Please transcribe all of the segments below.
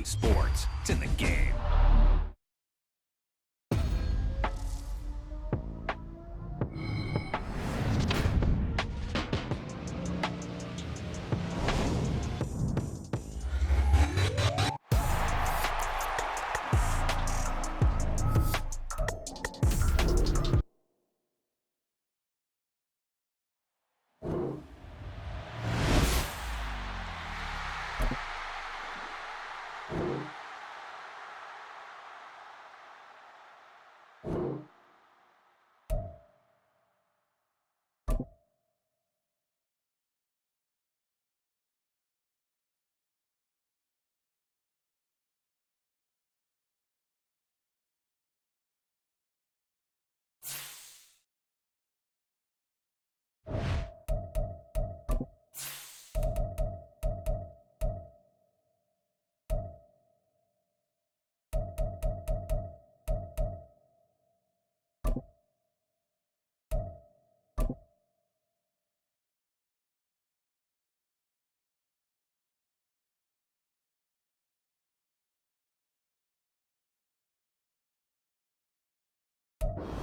Sports. It's in the game.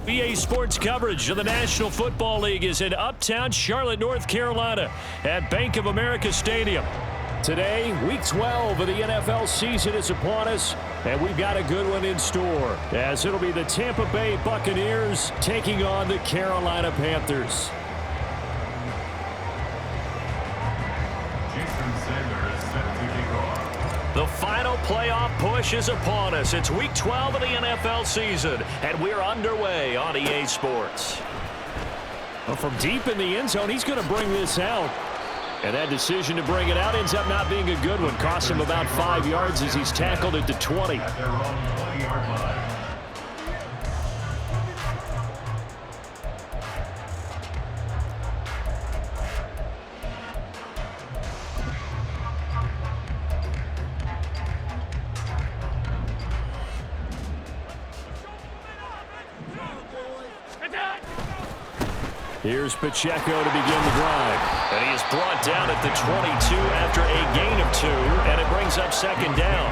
EA Sports coverage of the National Football League is in uptown Charlotte, North Carolina at Bank of America Stadium. Today, Week 12 of the NFL season is upon us, and we've got a good one in store, as it'll be the Tampa Bay Buccaneers taking on the Carolina Panthers. The final playoff push is upon us. It's Week 12 of the NFL season, and we're underway on EA Sports. Well, from deep in the end zone, he's going to bring this out. And that decision to bring it out ends up not being a good one. Cost him about 5 yards as he's tackled at the 20. Here's Pacheco to begin the drive. And he is brought down at the 22 after a gain of 2, and it brings up second down.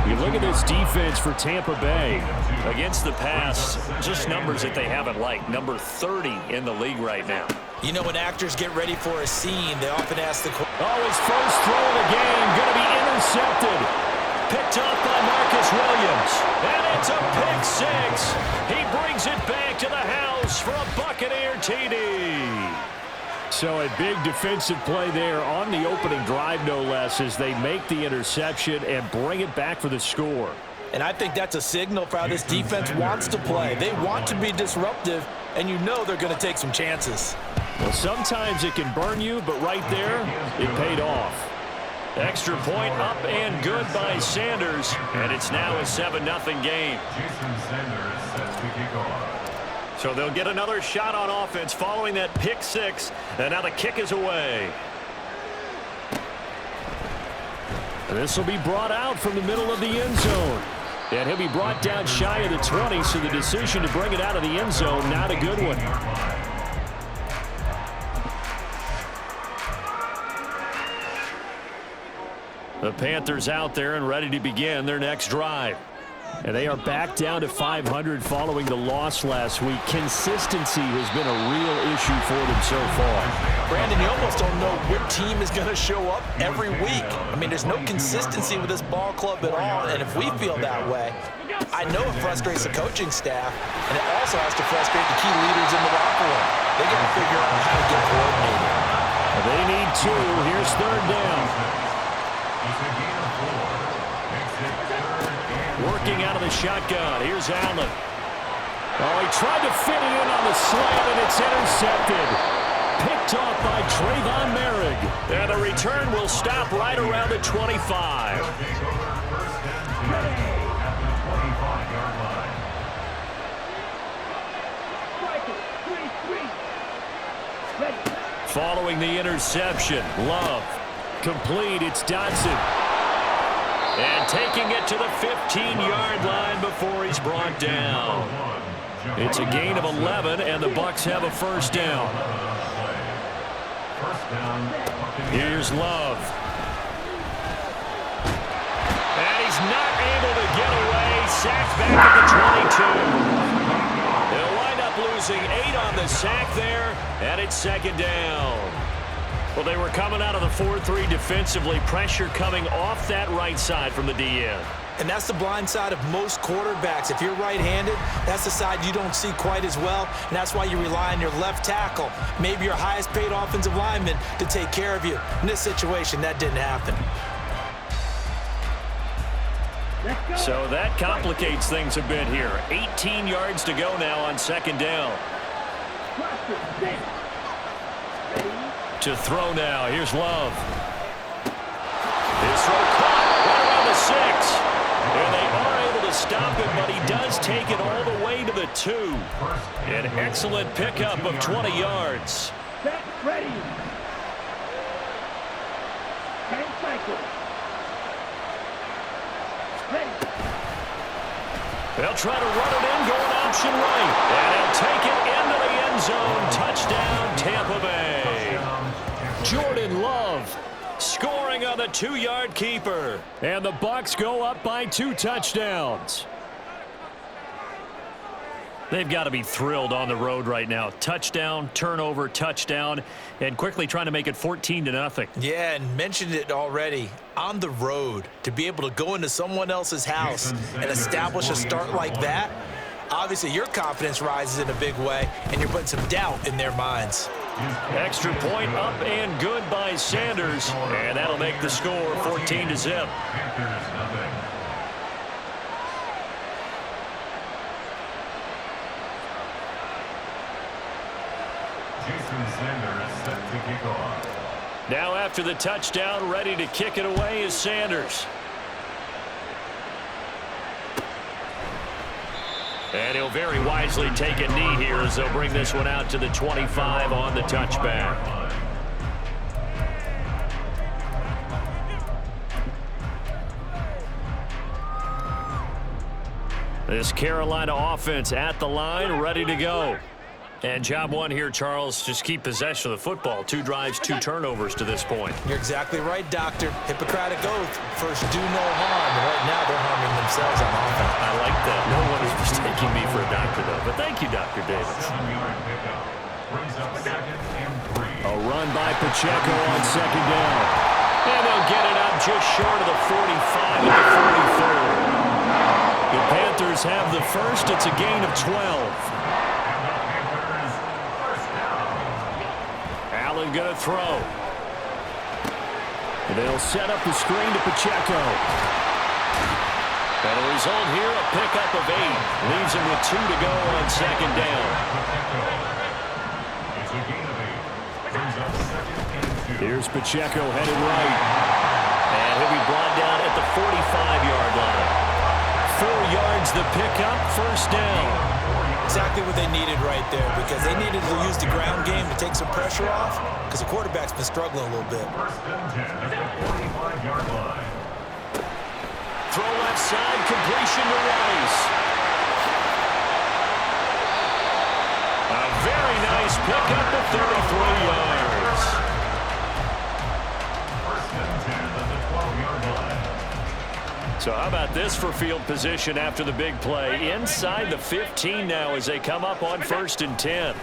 You look at this defense for Tampa Bay. Against the pass, just numbers that they haven't liked. Number 30 in the league right now. You know, when actors get ready for a scene, they often ask the question. Oh, his first throw of the game going to be intercepted. Picked off by Marcus Williams. And it's a pick 6. He brings it back to the house for a Buccaneer TD. So a big defensive play there on the opening drive, no less, as they make the interception and bring it back for the score. And I think that's a signal for how this defense wants to play. They want to be disruptive, and you know they're going to take some chances. Well, sometimes it can burn you, but right there, it paid off. Extra point up and good by Sanders, and it's now a 7-0 game. So they'll get another shot on offense following that pick 6, and now the kick is away. This will be brought out from the middle of the end zone. And he'll be brought down shy of the 20, so the decision to bring it out of the end zone, not a good one. The Panthers out there and ready to begin their next drive. And they are back down to 500 following the loss last week. Consistency has been a real issue for them so far. Brandon, you almost don't know what team is going to show up every week. I mean, there's no consistency with this ball club at all, and if we feel that way, I know it frustrates the coaching staff, and it also has to frustrate the key leaders in the locker room. They got to figure out how to get coordinated. They need 2. Here's third down. Working out of the shotgun. Here's Allen. Oh, he tried to fit it in on the slant, and it's intercepted. Picked off by Trayvon Merrick. And the return will stop right around the 25. Following the interception, Love. Complete, it's Dotson. And taking it to the 15-yard line before he's brought down. It's a gain of 11, and the Bucs have a first down. Here's Love. And he's is not able to get away. Sacked back at the 22. They'll wind up losing 8 on the sack there, and it's second down. Well, they were coming out of the 4-3 defensively. Pressure coming off that right side from the DN. And that's the blind side of most quarterbacks. If you're right-handed, that's the side you don't see quite as well, and that's why you rely on your left tackle, maybe your highest-paid offensive lineman, to take care of you. In this situation, that didn't happen. So that complicates things a bit here. 18 yards to go now on second down. To throw now. Here's Love. His throw caught right around the 6. And they are able to stop him, but he does take it all the way to the 2. An excellent pickup of 20 yards. Ready. Hand cycle. Ready. They'll try to run it in, going option right. And he'll take it into the end zone. Touchdown, Tampa Bay. Jordan Love scoring on the 2-yard keeper. And the Bucs go up by 2 touchdowns. They've got to be thrilled on the road right now. Touchdown, turnover, touchdown, and quickly trying to make it 14-0. Yeah, and mentioned it already. On the road, to be able to go into someone else's house and establish a start like that, obviously your confidence rises in a big way, and you're putting some doubt in their minds. Extra point up and good by Sanders, and that'll make the score 14-0. Now after the touchdown, ready to kick it away is Sanders. And he'll very wisely take a knee here as they'll bring this one out to the 25 on the touchback. This Carolina offense at the line, ready to go. And job one here, Charles, just keep possession of the football. 2 drives, 2 turnovers to this point. You're exactly right, Doctor. Hippocratic oath. First, do no harm. And right now, they're harming themselves on offense. I like that. No one is mistaking me for a doctor, though. But thank you, Dr. Davis. A run by Pacheco on second down. And they'll get it up just short of the 45 at the 44. The Panthers have the first. It's a gain of 12. Allen going to throw. They'll set up the screen to Pacheco. And the result here, a pickup of 8. Leaves him with 2 to go on second down. Here's Pacheco headed right. And he'll be brought down at the 45-yard line. 4 yards the pickup, first down. Exactly what they needed right there, because they needed to use the ground game to take some pressure off, because the quarterback's been struggling a little bit. Throw left side, completion to Rice. A very nice pickup of 33 yards. So how about this for field position after the big play? Inside the 15 now as they come up on 1st and 10.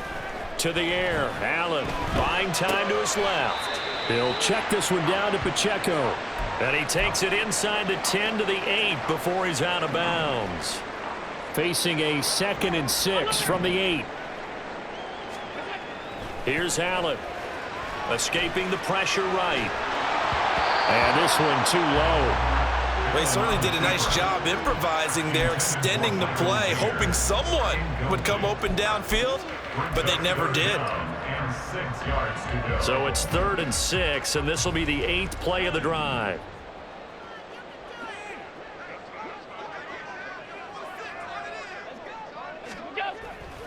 To the air, Allen buying time to his left. He'll check this one down to Pacheco. And he takes it inside the 10 to the 8 before he's out of bounds. Facing a 2nd and 6 from the 8. Here's Allen. Escaping the pressure right. And this one too low. Well, he certainly did a nice job improvising there, extending the play, hoping someone would come open downfield, but they never did. So it's 3rd and 6, and this will be the 8th play of the drive.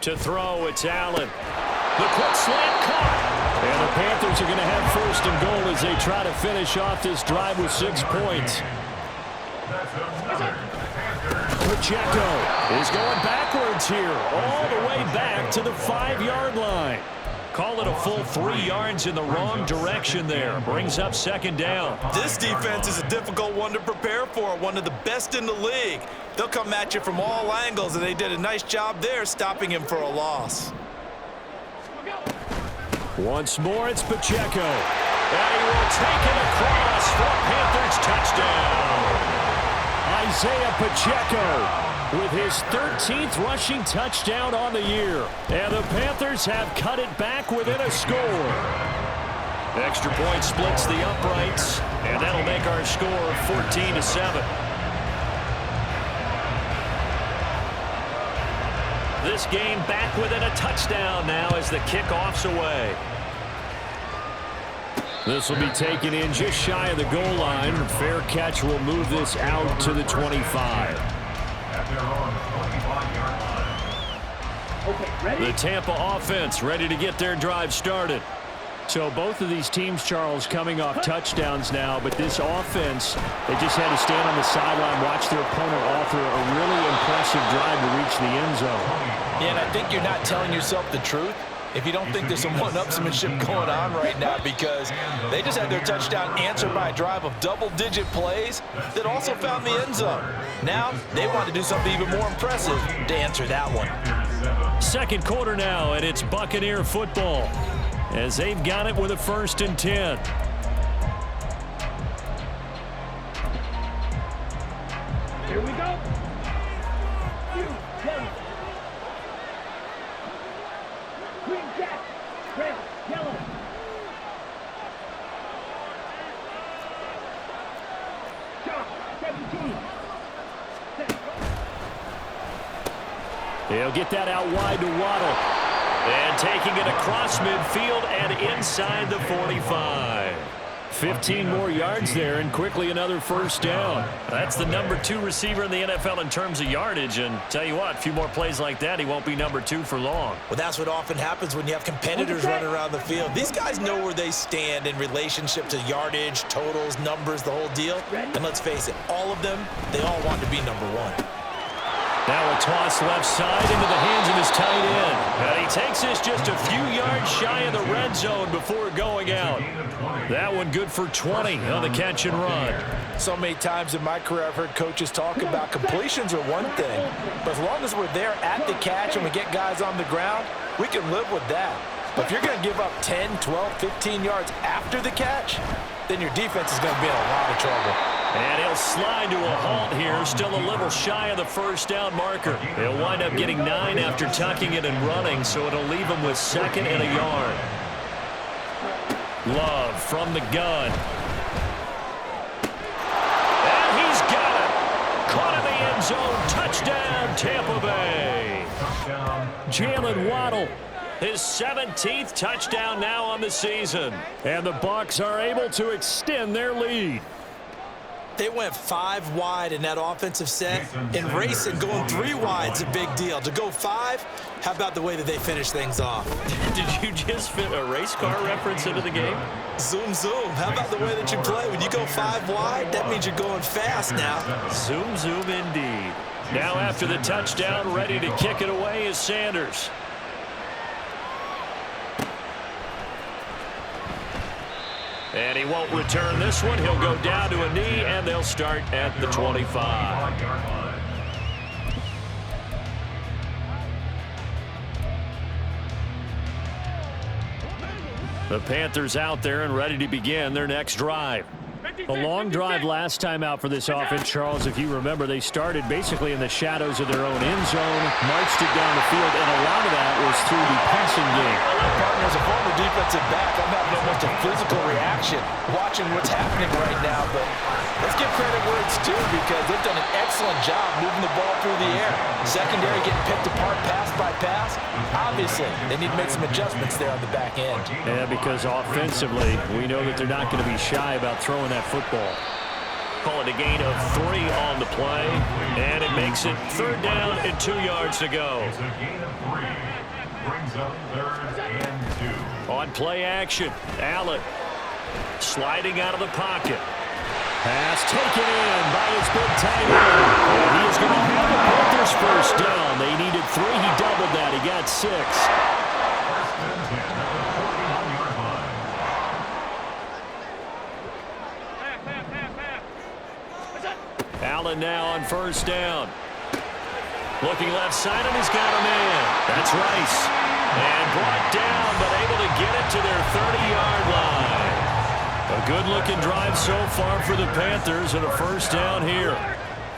To throw, it's Allen. The quick slant caught. And the Panthers are going to have 1st and goal as they try to finish off this drive with 6 points. Pacheco is going backwards here, all the way back to the 5-yard line. Call it a full 3 yards in the wrong direction there. Brings up second down. This defense is a difficult one to prepare for, one of the best in the league. They'll come at you from all angles, and they did a nice job there stopping him for a loss. Once more, it's Pacheco. And he will take it across for a Panthers touchdown. Isaiah Pacheco with his 13th rushing touchdown on the year. And the Panthers have cut it back within a score. Extra point splits the uprights, and that'll make our score 14-7. This game back within a touchdown now as the kickoff's away. This will be taken in just shy of the goal line. Fair catch will move this out to the 25. The Tampa offense ready to get their drive started. So both of these teams, Charles, coming off touchdowns now, but this offense, they just had to stand on the sideline, watch their opponent author a really impressive drive to reach the end zone. Yeah, and I think you're not telling yourself the truth if you don't think there's some one-upsmanship going on right now, because they just had their touchdown answered by a drive of double-digit plays that also found the end zone. Now they want to do something even more impressive to answer that one. Second quarter now, and it's Buccaneer football as they've got it with a 1st and 10. Here we go. Green jack, red, yellow. Shot, 17. He'll get that out wide to Waddle. And taking it across midfield and inside the 45. 15 more yards there, and quickly another 1st down. That's the number 2 receiver in the NFL in terms of yardage, and tell you what, a few more plays like that, he won't be number 2 for long. Well, that's what often happens when you have competitors running around the field. These guys know where they stand in relationship to yardage, totals, numbers, the whole deal. And let's face it, all of them, they all want to be number 1. Now a toss left side into the hands of his tight end. And he takes this just a few yards shy of the red zone before going out. That one good for 20 on the catch and run. So many times in my career I've heard coaches talk about completions are one thing, but as long as we're there at the catch and we get guys on the ground, we can live with that. But if you're going to give up 10, 12, 15 yards after the catch, then your defense is going to be in a lot of trouble. And he'll slide to a halt here, still a little shy of the 1st down marker. He'll wind up getting 9 after tucking it and running, so it'll leave him with 2nd and a yard. Love from the gun. And he's got it. Caught in the end zone. Touchdown, Tampa Bay. Jalen Waddle. His 17th touchdown now on the season. And the Bucs are able to extend their lead. They went 5 wide in that offensive set, and racing going 3 wide is a big deal. To go 5, how about the way that they finish things off? Did you just fit a race car reference into the game? Zoom, zoom. How about the way that you play? When you go 5 wide, that means you're going fast now. Zoom, zoom indeed. Now after the touchdown, ready to kick it away is Sanders. And he won't return this one. He'll go down to a knee, and they'll start at the 25. The Panthers out there and ready to begin their next drive. A long drive last time out for this offense, Charles. If you remember, they started basically in the shadows of their own end zone, marched it down the field, and a lot of that was through the passing game. Partner, as a former defensive back, I'm having almost a physical reaction watching what's happening right now. But let's give credit where it's due, because they've done an excellent job moving the ball through the air. Secondary getting picked apart pass by pass. Obviously, they need to make some adjustments there on the back end. Yeah, because offensively, we know that they're not going to be shy about throwing that football. Call it a gain of 3 on the play, and it makes it 3rd down and 2 yards to go. On play action, Allen sliding out of the pocket. Pass taken in by his big tight end. And he is going to have the Panthers 1st down. They needed 3. He doubled that. He got 6. Allen now on first down. Looking left side, and he's got a man. That's Rice. And brought down, but able to get it to their 30-yard line. A good-looking drive so far for the Panthers, and a first down here.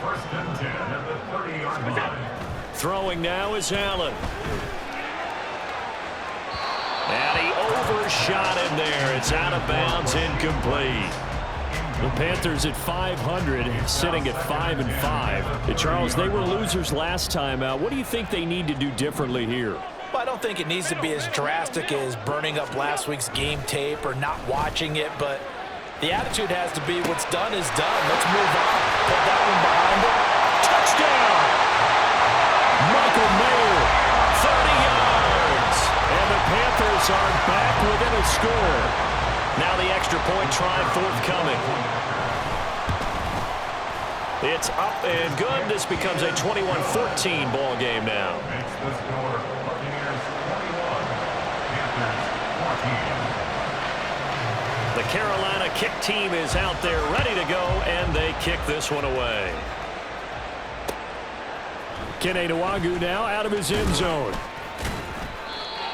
First and 10 at the 30-yard line. Throwing now is Allen. And he overshot him there. It's out of bounds, incomplete. The Panthers at 500, sitting at 5-5. Charles, they were losers last time out. What do you think they need to do differently here? Well, I don't think it needs to be as drastic as burning up last week's game tape or not watching it, but the attitude has to be what's done is done. Let's move on. Put that one behind them. Touchdown! Michael Mayer, 30 yards. And the Panthers are back within a score. Now the extra point try forthcoming. It's up and good. This becomes a 21-14 ball game now. Makes the score Buccaneers 21, Panthers 14. The Carolina kick team is out there ready to go, and they kick this one away. Kene Nwangwu now out of his end zone.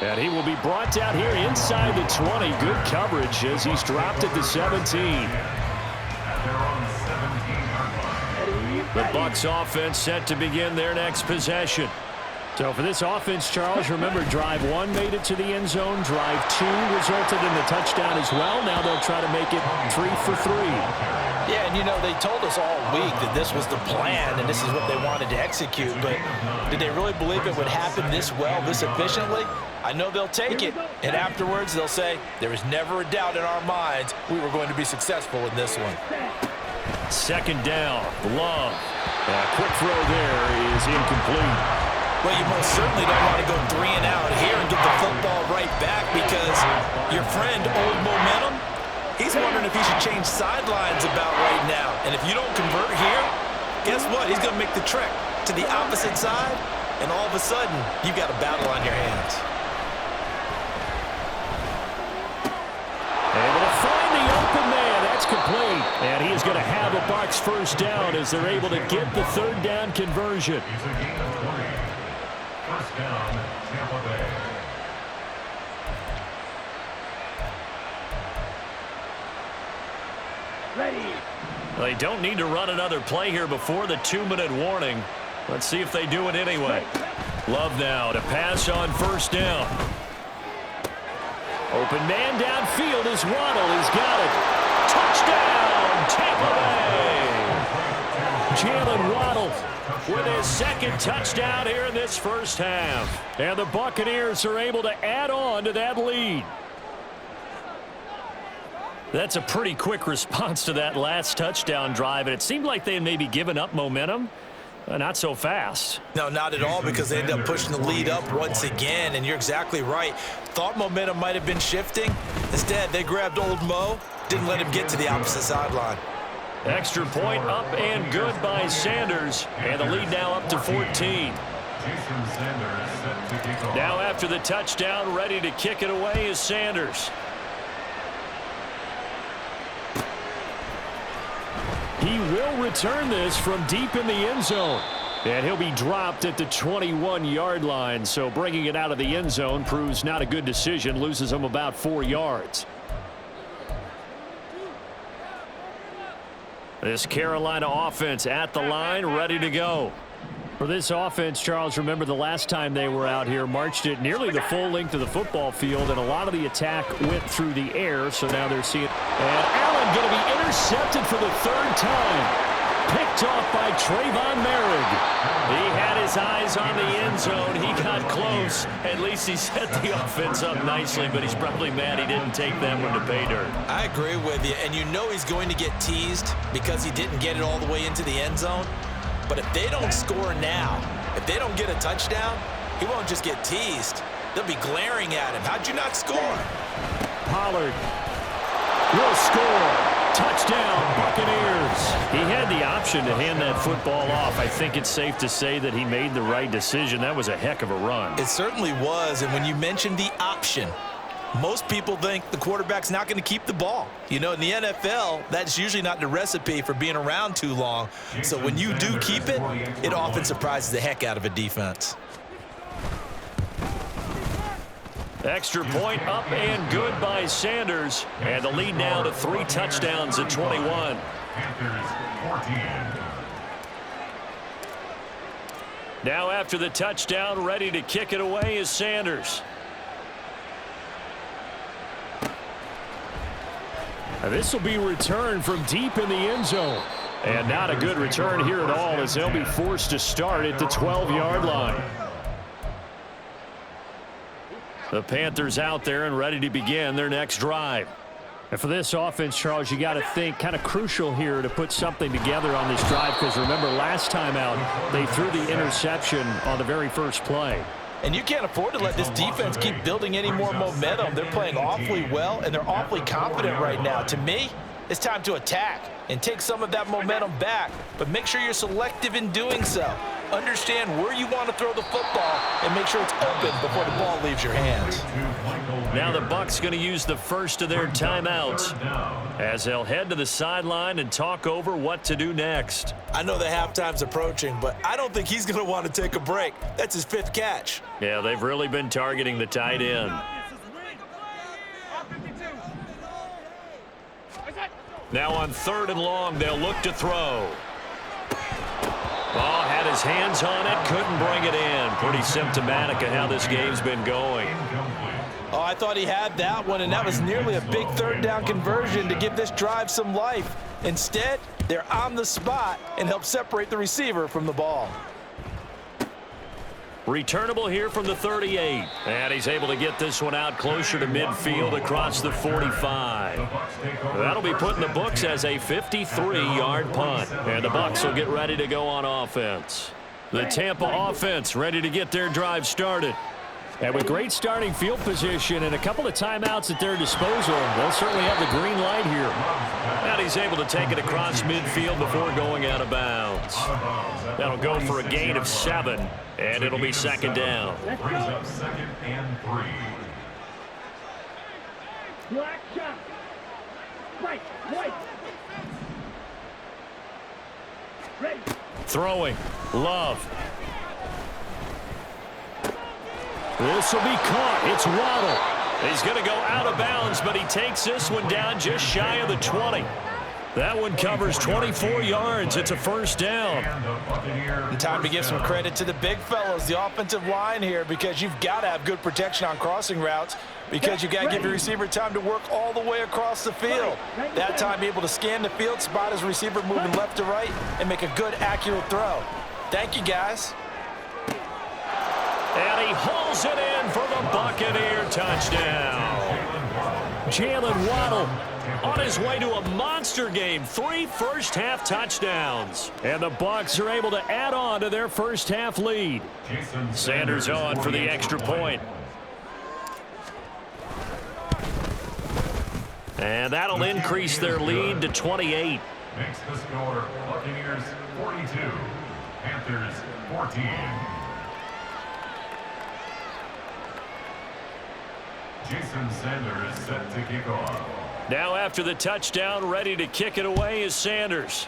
And he will be brought down here inside the 20. Good coverage as he's dropped at the 17. The Bucs offense set to begin their next possession. So for this offense, Charles, remember drive 1 made it to the end zone. Drive 2 resulted in the touchdown as well. Now they'll try to make it 3 for 3. Yeah, and you know, they told us all week that this was the plan and this is what they wanted to execute, but did they really believe it would happen this well, this efficiently? I know they'll take it, and afterwards they'll say, there was never a doubt in our minds we were going to be successful in this one. Second down, Love. A quick throw there is incomplete. Well, you most certainly don't want to go 3 and out here and get the football right back because your friend, Old Momentum, he's wondering if he should change sidelines about right now. And if you don't convert here, guess what? He's going to make the trek to the opposite side, and all of a sudden, you've got a battle on your hands. Able to find the open man. That's complete. And he is going to have a Bucs first down as they're able to get the third down conversion. He's a gain of 3. First down, Tampa Bay. Ready. They don't need to run another play here before the 2-minute warning. Let's see if they do it anyway. Love now to pass on first down. Open man downfield is Waddle. He's got it. Touchdown, Tampa Bay. Jalen Waddle with his second touchdown here in this first half. And the Buccaneers are able to add on to that lead. That's a pretty quick response to that last touchdown drive, and it seemed like they had maybe given up momentum. Not so fast. No, not at all, because they ended up pushing the lead up once again, and you're exactly right. Thought momentum might have been shifting. Instead, they grabbed Old Mo, didn't let him get to the opposite sideline. Extra point up and good by Sanders, and the lead now up to 14. Jason Sanders set to kick off. Now after the touchdown, ready to kick it away is Sanders. He will return this from deep in the end zone. And he'll be dropped at the 21-yard line. So bringing it out of the end zone proves not a good decision. Loses him about 4 yards. This Carolina offense at the line, ready to go. For this offense, Charles, remember the last time they were out here, marched it nearly the full length of the football field, and a lot of the attack went through the air, so now they're seeing. And Allen going to be intercepted for the 3rd time. Picked off by Trayvon Merrick. He had his eyes on the end zone. He got close. At least he set the offense up nicely, but he's probably mad he didn't take that one to pay dirt. I agree with you, and you know he's going to get teased because he didn't get it all the way into the end zone. But if they don't score now, if they don't get a touchdown, he won't just get teased. They'll be glaring at him. How'd you not score? Pollard will score. Touchdown, Buccaneers. He had the option to hand that football off. I think it's safe to say that he made the right decision. That was a heck of a run. It certainly was, and when you mentioned the option, Most people think the quarterback's not going to keep the ball. You know, in the NFL, that's usually not the recipe for being around too long. So when you do keep it, it often surprises the heck out of a defense. Extra point up and good by Sanders. And the lead now to 3 touchdowns at 21. Panthers 14. Now after the touchdown, ready to kick it away is Sanders. This will be returned from deep in the end zone. And not a good return here at all, as they'll be forced to start at the 12-yard line. The Panthers out there and ready to begin their next drive. And for this offense, Charles, you got to think kind of crucial here to put something together on this drive, because remember last time out they threw the interception on the very first play. And you can't afford to let this defense keep building any more momentum. They're playing awfully well, and they're awfully confident right now. To me, it's time to attack and take some of that momentum back, but make sure you're selective in doing so. Understand where you want to throw the football and make sure it's open before the ball leaves your hands. Now the Bucs going to use the first of their timeouts as they'll head to the sideline and talk over what to do next. I know the halftime's approaching, but I don't think he's going to want to take a break. That's his 5th catch. Yeah, they've really been targeting the tight end. Now on 3rd and long, they'll look to throw. Ball had his hands on it, couldn't bring it in. Pretty symptomatic of how this game's been going. Oh, I thought he had that one, and that was nearly a big 3rd down conversion to give this drive some life. Instead, they're on the spot and help separate the receiver from the ball. Returnable here from the 38. And he's able to get this one out closer to midfield across the 45. That'll be put in the books as a 53-yard punt. And the Bucs will get ready to go on offense. The Tampa offense ready to get their drive started. And with great starting field position and a couple of timeouts at their disposal, they'll certainly have the green light here. And he's able to take it across midfield before going out of bounds. That'll go for a gain of 7, and it'll be 2nd down. Brings up 2nd and 3. Black shot. Right, right. Ready. Throwing. Love. This will be caught. It's Waddle. He's going to go out of bounds, but he takes this one down just shy of the 20. That one covers 24 yards. It's a 1st down. And time to give some credit to the big fellows, the offensive line here, because you've got to have good protection on crossing routes, because you've got to give your receiver time to work all the way across the field. That time, be able to scan the field, spot his receiver moving left to right, and make a good, accurate throw. Thank you, guys. And he hauls it in for the Buccaneer touchdown. Jalen Waddle on his way to a monster game. 3 first-half touchdowns. And the Bucs are able to add on to their first-half lead. Sanders on for the extra point. And that'll increase their lead to 28. Makes the score Buccaneers 42, Panthers 14. Jason Sanders set to kick off. Now after the touchdown, ready to kick it away is Sanders.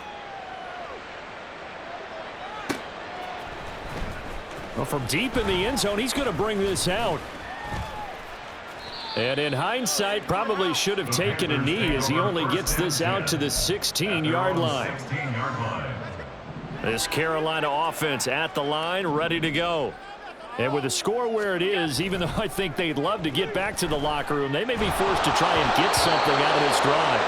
Well, from deep in the end zone, he's going to bring this out. And in hindsight, probably should have taken a knee as he only gets this out to the 16-yard line. This Carolina offense at the line, ready to go. And with the score where it is, even though I think they'd love to get back to the locker room, they may be forced to try and get something out of this drive.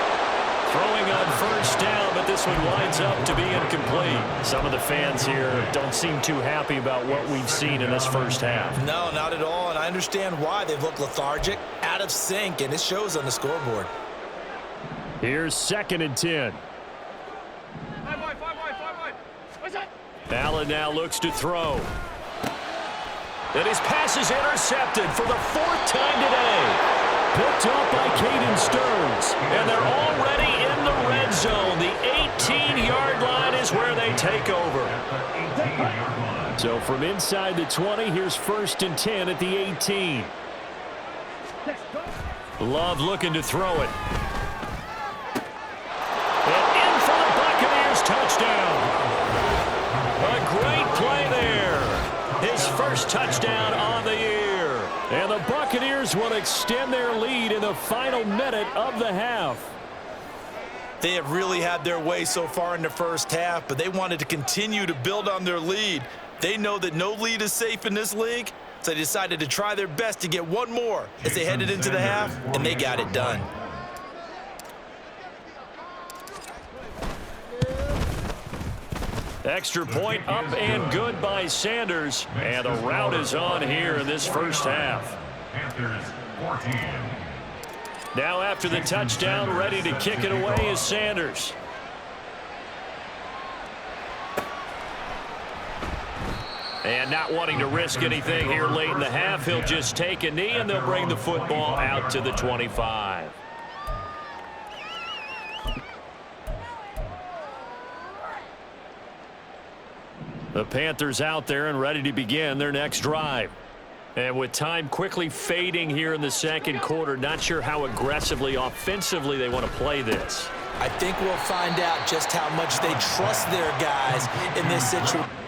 Throwing on 1st down, but this one winds up to be incomplete. Some of the fans here don't seem too happy about what we've seen in this first half. No, not at all, and I understand why. They've looked lethargic, out of sync, and it shows on the scoreboard. Here's 2nd and 10. Allen now looks to throw. And his pass is intercepted for the 4th time today. Picked up by Caden Stearns. And they're already in the red zone. The 18-yard line is where they take over. So from inside the 20, here's 1st and 10 at the 18. Love looking to throw it. And in for the Buccaneers touchdown. A great play there. His first touchdown on the year. And the Buccaneers will extend their lead in the final minute of the half. They have really had their way so far in the first half, but they wanted to continue to build on their lead. They know that no lead is safe in this league, so they decided to try their best to get one more as they headed into the half, and they got it done. Extra point up and good by Sanders. And the route is on here in this first half. Panthers 14. Now after the touchdown, ready to kick it away is Sanders. And not wanting to risk anything here late in the half, he'll just take a knee and they'll bring the football out to the 25. The Panthers out there and ready to begin their next drive. And with time quickly fading here in the second quarter, not sure how aggressively, offensively they want to play this. I think we'll find out just how much they trust their guys in this situation.